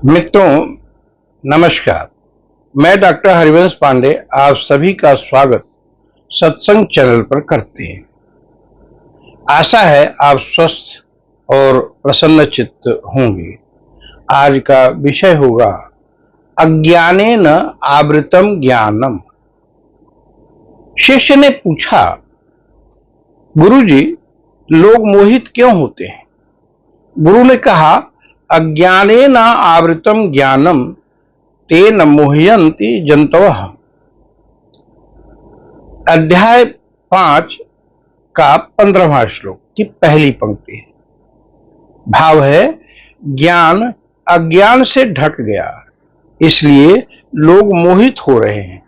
मित्रों, नमस्कार। मैं डॉक्टर हरिवंश पांडे आप सभी का स्वागत सत्संग चैनल पर करते हैं। आशा है आप स्वस्थ और प्रसन्नचित्त होंगे। आज का विषय होगा अज्ञानेन आवृतम ज्ञानम। शिष्य ने पूछा, गुरुजी, लोग मोहित क्यों होते हैं? गुरु ने कहा, अज्ञानेन आवृतम ज्ञानम तेन मोह्यन्ति जन्तवः। अध्याय 5 का 15वां श्लोक की पहली पंक्ति है। भाव है, ज्ञान अज्ञान से ढक गया, इसलिए लोग मोहित हो रहे हैं।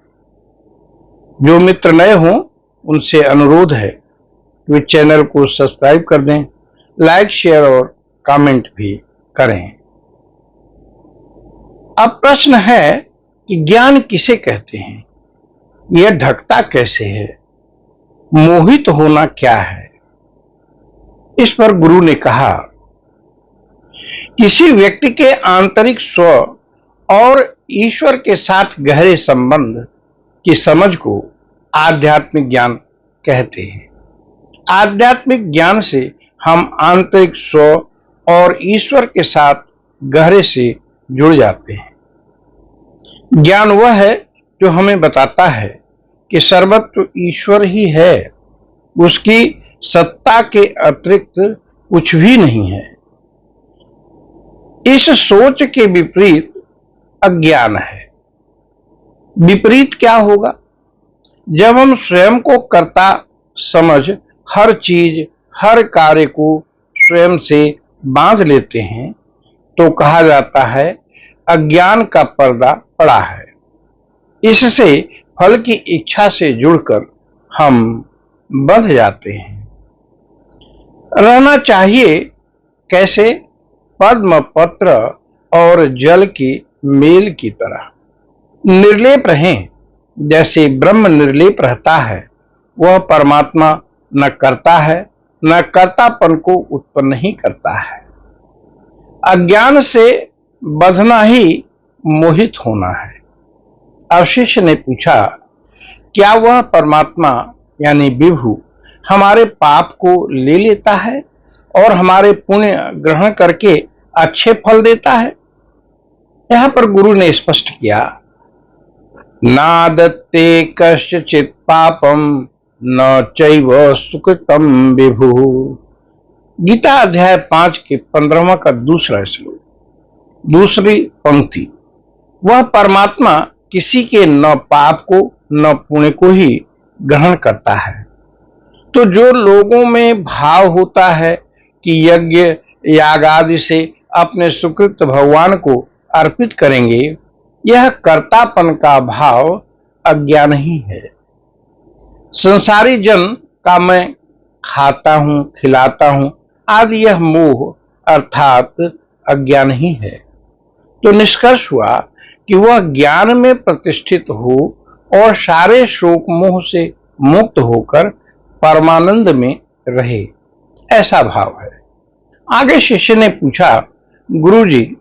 जो मित्र नए हों उनसे अनुरोध है कि चैनल को सब्सक्राइब कर दें, लाइक, शेयर और कमेंट भी करें। अब प्रश्न है कि ज्ञान किसे कहते हैं? यह ढकता कैसे है? मोहित होना क्या है? इस पर गुरु ने कहा, किसी व्यक्ति के आंतरिक स्व और ईश्वर के साथ गहरे संबंध की समझ को आध्यात्मिक ज्ञान कहते हैं। आध्यात्मिक ज्ञान से हम आंतरिक स्व और ईश्वर के साथ गहरे से जुड़ जाते हैं। ज्ञान वह है जो हमें बताता है कि सर्वत्र ईश्वर ही है, उसकी सत्ता के अतिरिक्त कुछ भी नहीं है। इस सोच के विपरीत अज्ञान है। विपरीत क्या होगा? जब हम स्वयं को कर्ता समझ हर चीज, हर कार्य को स्वयं से बांध लेते हैं तो कहा जाता है अज्ञान का पर्दा पड़ा है। इससे फल की इच्छा से जुड़कर हम बंध जाते हैं। रहना चाहिए कैसे? पद्म पत्र और जल की मेल की तरह निर्लेप रहें। जैसे ब्रह्म निर्लेप रहता है, वह परमात्मा न करता है, न कर्तापन को उत्पन्न ही करता है। अज्ञान से बंधना ही मोहित होना है। अब शिष्य ने पूछा, क्या वह परमात्मा यानी विभु हमारे पाप को ले लेता है और हमारे पुण्य ग्रहण करके अच्छे फल देता है? यहां पर गुरु ने स्पष्ट किया, नादत्ते कश्चित् पापम न चैव सुकृतम विभु। गीता अध्याय 5 के 15वां का दूसरा श्लोक, दूसरी पंक्ति। वह परमात्मा किसी के न पाप को न पुण्य को ही ग्रहण करता है। तो जो लोगों में भाव होता है कि यज्ञ याग आदि से अपने सुकृत भगवान को अर्पित करेंगे, यह कर्तापन का भाव अज्ञान ही है। संसारी जन का मैं खाता हूं, खिलाता हूं आदि यह मोह अर्थात अज्ञान ही है। तो निष्कर्ष हुआ कि वह ज्ञान में प्रतिष्ठित हो और सारे शोक मोह से मुक्त होकर परमानंद में रहे, ऐसा भाव है। आगे शिष्य ने पूछा, गुरुजी,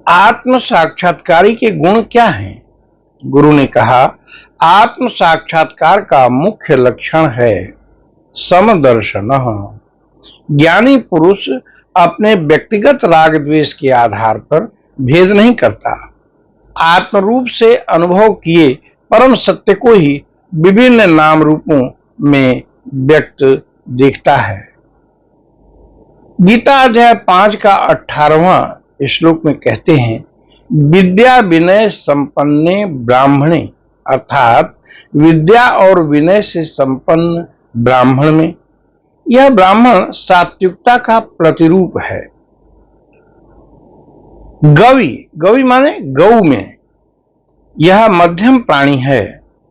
आत्म साक्षात्कारी के गुण क्या हैं? गुरु ने कहा, आत्म साक्षात्कार का मुख्य लक्षण है समदर्शन। ज्ञानी पुरुष अपने व्यक्तिगत राग द्वेष के आधार पर भेद नहीं करता। आत्म रूप से अनुभव किए परम सत्य को ही विभिन्न नाम रूपों में व्यक्त देखता है। गीता अध्याय 5 का 18वां श्लोक में कहते हैं, विद्या विनय संपन्ने ब्राह्मणे, अर्थात विद्या और विनय से संपन्न ब्राह्मण में। यह ब्राह्मण सात्विकता का प्रतिरूप है। गवि, गवि माने गौ में, यह मध्यम प्राणी है,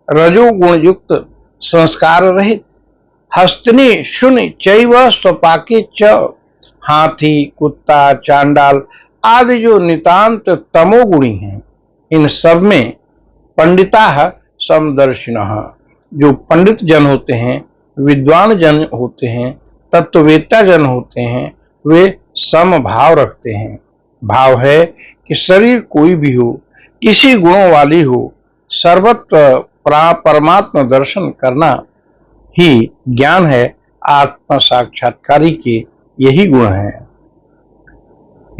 रजोगुण युक्त, संस्कार रहित। हस्तिनी शून्य चैव स्वपाके च, हाथी, कुत्ता, चांडाल आदि जो नितांत तमोगुणी हैं, इन सब में पंडिता समदर्शिनः, जो पंडित जन होते हैं, विद्वान जन होते हैं, तत्ववेत्ता जन होते हैं, वे समभाव रखते हैं। भाव है कि शरीर कोई भी हो, किसी गुणों वाली हो, सर्वत्र परमात्मा दर्शन करना ही ज्ञान है। आत्म साक्षात्कारी के यही गुण हैं।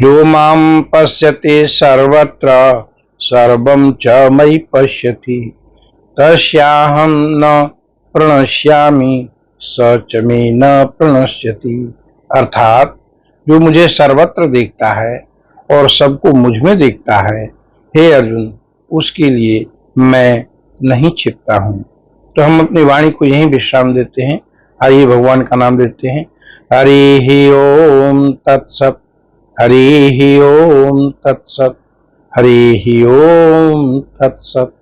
जो माम पश्यते सर्वत्र सर्वं च मयि पश्यति तस्याहं न प्रणश्यामि स च मे न प्रणश्यति। अर्थात जो मुझे सर्वत्र देखता है और सबको मुझ में देखता है, हे अर्जुन, उसके लिए मैं नहीं छिपता हूँ। तो हम अपनी वाणी को यहीं विश्राम देते हैं। आइए भगवान का नाम लेते हैं। हरि ओम तत्सत, हरि ओम तत्सत, हरि ओम तत्सत।